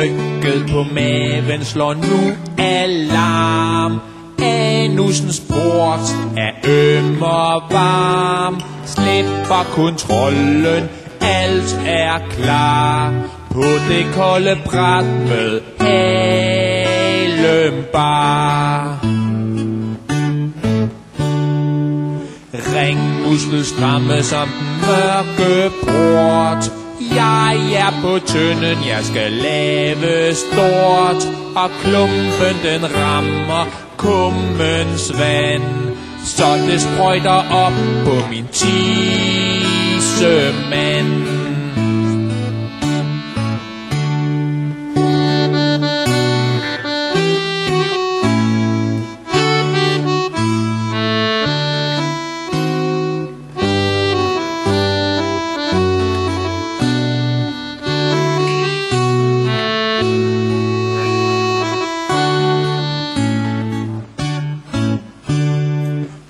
Trykket på maven slår nu alarm. Anusens port er øm og varm. Slipper kontrollen, alt er klar. På det kolde bræt med halen bar. Ringmuskel stramme som den mørke port. Jeg er på tynden, jeg skal lave stort. Og klumpen den rammer kummens vand, så det sprøjter op på min tissemand.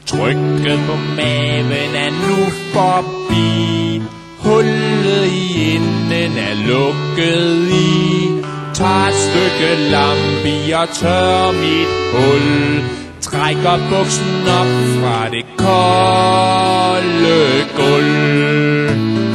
Trykket på maven er nu forbi. Hullet i enden er lukket i. Tag et stykke lambi og tør mit hul. Trækker buksen op fra det kolde gulv.